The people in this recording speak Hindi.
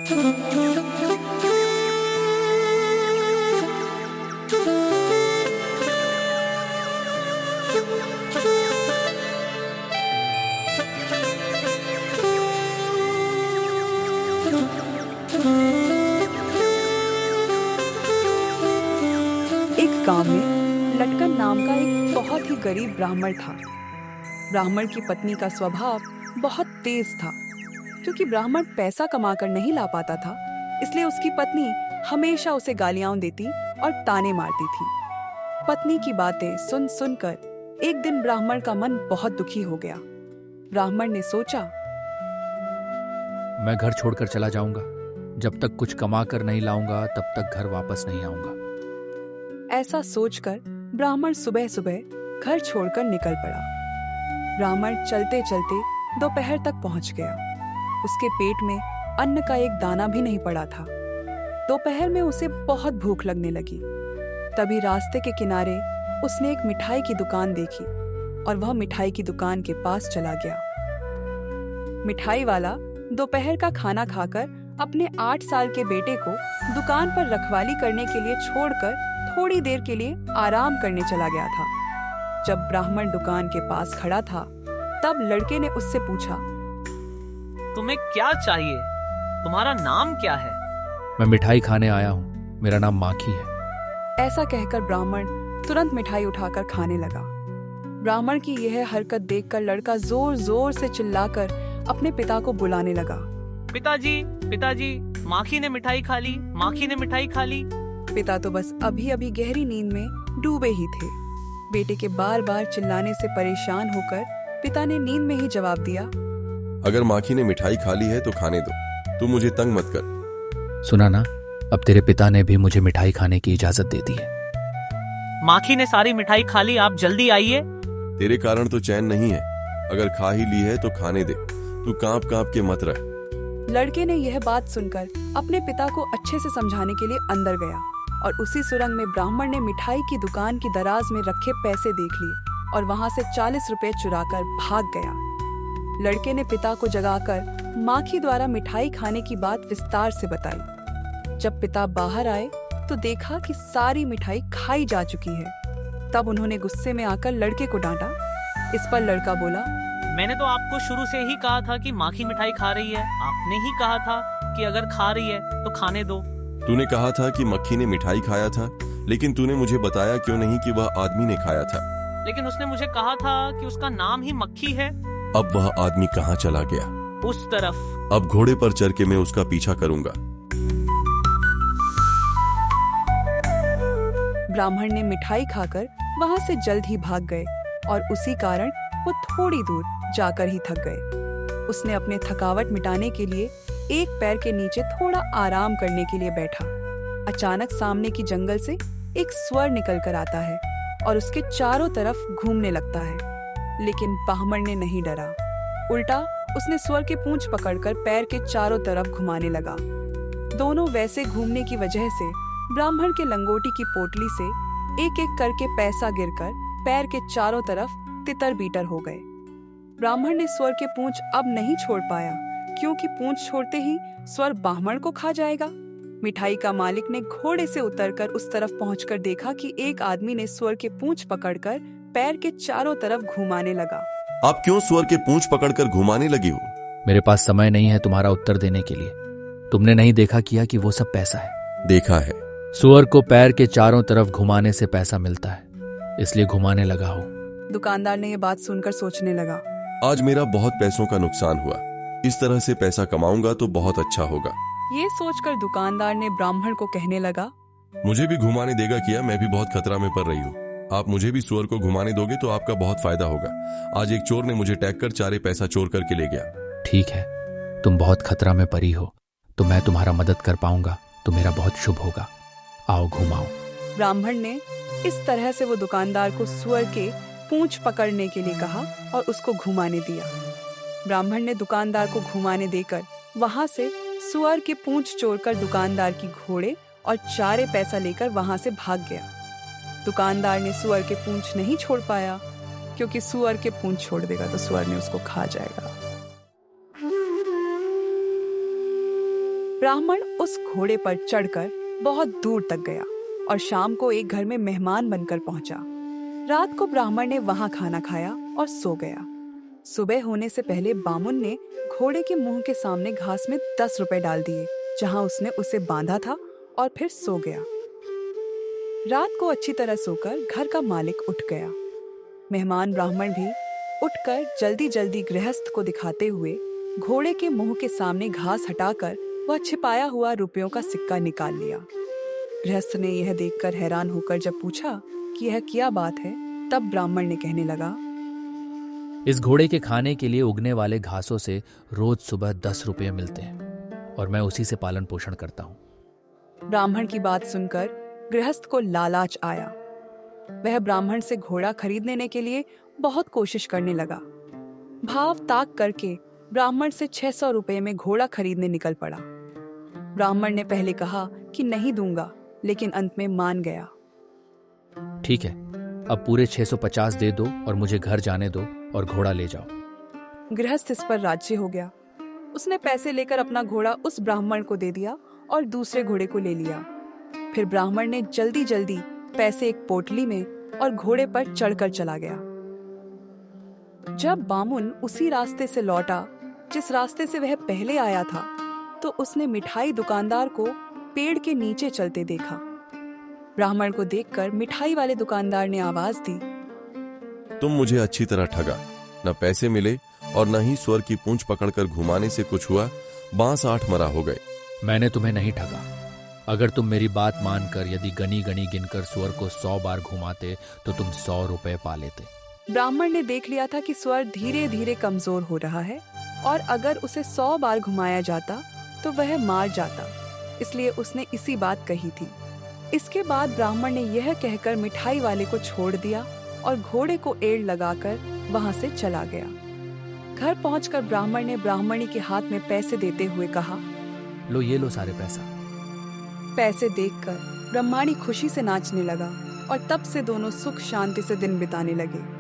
एक गांव में लटकन नाम का एक बहुत ही गरीब ब्राह्मण था। ब्राह्मण की पत्नी का स्वभाव बहुत तेज था। क्योंकि ब्राह्मण पैसा कमाकर नहीं ला पाता था, इसलिए उसकी पत्नी हमेशा उसे गालियां देती और ताने मारती थी। पत्नी की बातें सुन सुनकर एक दिन ब्राह्मण का मन बहुत दुखी हो गया। ब्राह्मण ने सोचा, मैं घर छोड़कर चला जाऊंगा। जब तक कुछ कमा कर नहीं लाऊंगा तब तक घर वापस नहीं आऊंगा। ऐसा सोचकर ब्राह्मण सुबह सुबह घर छोड़कर निकल पड़ा। ब्राह्मण चलते चलते दोपहर तक पहुंच गया। उसके पेट में अन्न का एक दाना भी नहीं पड़ा था। दोपहर में उसे बहुत भूख लगने लगी। तभी रास्ते के किनारे उसने एक मिठाई की दुकान देखी और वह मिठाई की दुकान के पास चला गया। मिठाई वाला दोपहर का खाना खाकर अपने 8 साल के बेटे को दुकान पर रखवाली करने के लिए छोड़कर थोड़ी देर के लिए आराम करने चला गया था। जब ब्राह्मण दुकान के पास खड़ा था, तब लड़के ने उससे पूछा, तुम्हें क्या चाहिए? तुम्हारा नाम क्या है? मैं मिठाई खाने आया हूँ। मेरा नाम माखी है। ऐसा कहकर ब्राह्मण तुरंत मिठाई उठाकर खाने लगा। ब्राह्मण की यह हरकत देखकर लड़का जोर जोर से चिल्लाकर अपने पिता को बुलाने लगा। पिताजी, पिताजी, माखी ने मिठाई खा ली, माखी ने मिठाई खा ली। पिता तो बस अभी अभी गहरी नींद में डूबे ही थे। बेटे के बार बार चिल्लाने से परेशान होकर पिता ने नींद में ही जवाब दिया, अगर माखी ने मिठाई खा ली है तो खाने दो, तू मुझे तंग मत कर। सुना ना, अब तेरे पिता ने भी मुझे मिठाई खाने की इजाजत दे दी है। माखी ने सारी मिठाई खा ली, आप जल्दी आइए। तेरे कारण तो चैन नहीं है। अगर खा ही ली है तो खाने दे, तू कांप कांप के मत रह। लड़के ने यह बात सुनकर अपने पिता को अच्छे से समझाने के लिए अंदर गया और उसी सुरंग में ब्राह्मण ने मिठाई की दुकान की दराज में रखे पैसे देख लिए और वहां से 40 रुपए चुराकर भाग गया। लड़के ने पिता को जगाकर माखी द्वारा मिठाई खाने की बात विस्तार से बताई। जब पिता बाहर आए तो देखा कि सारी मिठाई खाई जा चुकी है। तब उन्होंने गुस्से में आकर लड़के को डांटा। इस पर लड़का बोला, मैंने तो आपको शुरू से ही कहा था कि माखी मिठाई खा रही है। आपने ही कहा था कि अगर खा रही है तो खाने दो। तूने कहा था कि मक्खी ने मिठाई खाया था, लेकिन तूने मुझे बताया क्यों नहीं कि वह आदमी ने खाया था? लेकिन उसने मुझे कहा था कि उसका नाम ही मक्खी है। अब वह आदमी कहाँ चला गया? उस तरफ। अब घोड़े पर चढ़ के मैं उसका पीछा करूंगा। ब्राह्मण ने मिठाई खाकर वहां से जल्द ही भाग गए और उसी कारण वो थोड़ी दूर जाकर ही थक गए। उसने अपने थकावट मिटाने के लिए एक पैर के नीचे थोड़ा आराम करने के लिए बैठा। अचानक सामने की जंगल से एक स्वर निकल कर आता है और उसके चारों तरफ घूमने लगता है। लेकिन ब्राह्मण ने नहीं डरा। उल्टा उसने स्वर के पूंछ पकड़कर पैर के चारों तरफ घुमाने लगा। दोनों वैसे घूमने की वजह से ब्राह्मण के लंगोटी की पोटली से एक एक करके पैसा गिरकर पैर के चारों तरफ तितर बीतर हो गए। ब्राह्मण ने स्वर के पूंछ अब नहीं छोड़ पाया, क्योंकि पूंछ छोड़ते ही स्वर ब्राह्मण को खा जाएगा। मिठाई का मालिक ने घोड़े से उतरकर उस तरफ पहुंचकर देखा कि एक आदमी ने स्वर के पूंछ पकड़कर पैर के चारों तरफ घुमाने लगा। आप क्यों स्वर के पूंछ पकड़कर घुमाने लगी हो? मेरे पास समय नहीं है तुम्हारा उत्तर देने के लिए। तुमने नहीं देखा किया कि वो सब पैसा है? देखा है। सुअर को पैर के चारों तरफ घुमाने से पैसा मिलता है, इसलिए घुमाने लगा हूँ। दुकानदार ने ये बात सुनकर सोचने लगा, आज मेरा बहुत पैसों का नुकसान हुआ। इस तरह से पैसा कमाऊंगा तो बहुत अच्छा होगा। ये सोचकर दुकानदार ने ब्राह्मण को कहने लगा, मुझे भी घुमाने देगा क्या? मैं भी बहुत खतरा में पड़ रही हूँ। आप मुझे भी सुअर को घुमाने दोगे तो आपका बहुत फायदा होगा। आज एक चोर ने मुझे टैग कर सारे पैसा चोर करके ले गया। ठीक है, तुम बहुत खतरा में पड़ी हो तो मैं तुम्हारा मदद कर पाऊंगा तो मेरा बहुत शुभ होगा। आओ घुमाओ। ब्राह्मण ने इस तरह से वो दुकानदार को सुअर के पूंछ पकड़ने के लिए कहा और उसको घुमाने दिया। ब्राह्मण ने दुकानदार को घुमाने देकर वहां से सुअर के पूंछ चोरकर दुकानदार की घोड़े और चारे पैसा लेकर वहां से भाग गया। दुकानदार ने सुअर के पूंछ नहीं छोड़ पाया, क्योंकि सुअर के पूंछ छोड़ देगा तो सुअर ने उसको खा जाएगा। ब्राह्मण उस घोड़े पर चढ़कर बहुत दूर तक गया और शाम को एक घर में मेहमान बनकर पहुंचा। रात को ब्राह्मण ने वहां खाना खाया और सो गया। सुबह होने से पहले बामुन ने घोड़े के मुंह के सामने घास में 10 रुपए डाल दिए, जहां उसने उसे बांधा था, और फिर सो गया। रात को अच्छी तरह सोकर घर का मालिक उठ गया। मेहमान ब्राह्मण भी उठकर जल्दी जल्दी गृहस्थ को दिखाते हुए घोड़े के मुंह के सामने घास हटाकर वह छिपाया हुआ रुपयों का सिक्का निकाल लिया। गृहस्थ ने यह देखकर हैरान होकर जब पूछा कि यह क्या बात है, तब ब्राह्मण ने कहने लगा, इस घोड़े के खाने के लिए उगने वाले घासों से रोज सुबह 10 रुपये मिलते हैं और मैं उसी से पालन पोषण करता हूँ। ब्राह्मण की बात सुनकर गृहस्थ को लालाच आया। वह ब्राह्मण से घोड़ा खरीदने के लिए बहुत कोशिश करने लगा। भाव ताक करके ब्राह्मण से 600 रुपये में घोड़ा खरीदने निकल पड़ा। ब्राह्मण ने पहले कहा कि नहीं दूंगा, लेकिन अंत में मान गया। ठीक है, अब पूरे 650 दे दो और मुझे घर जाने दो और घोड़ा ले जाओ। गृहस्थ इस पर राजी हो गया। उसने पैसे लेकर अपना घोड़ा उस ब्राह्मण को दे दिया और दूसरे घोड़े को ले लिया। फिर ब्राह्मण ने जल्दी जल्दी पैसे एक पोटली में और घोड़े पर चढ़कर चला गया। जब बामुन उसी रास्ते से लौटा जिस रास्ते से वह पहले आया था, तो उसने मिठाई दुकानदार को पेड़ के नीचे चलते देखा। ब्राह्मण को देखकर मिठाई वाले दुकानदार ने आवाज दी, तुम मुझे अच्छी तरह ठगा। न पैसे मिले और न ही स्वर की पूंछ पकड़कर घुमाने से कुछ हुआ, बांस 8 मरा हो गए। मैंने तुम्हें नहीं ठगा। अगर तुम मेरी बात मानकर यदि गनी गनी गिनकर स्वर को 100 बार घुमाते तो तुम 100 रुपए पा लेते। ब्राह्मण ने देख लिया था कि स्वर धीरे धीरे कमजोर हो रहा है और अगर उसे 100 बार घुमाया जाता तो वह मार जाता, इसलिए उसने इसी बात कही थी। इसके बाद ब्राह्मण ने यह कहकर मिठाई वाले को छोड़ दिया और घोड़े को एड़ लगाकर वहां से चला गया। घर पहुंचकर ब्राह्मण ने ब्राह्मणी के हाथ में पैसे देते हुए कहा, लो ये लो सारे पैसा। पैसे देखकर ब्रह्माणी खुशी से नाचने लगा और तब से दोनों सुख शांति से दिन बिताने लगे।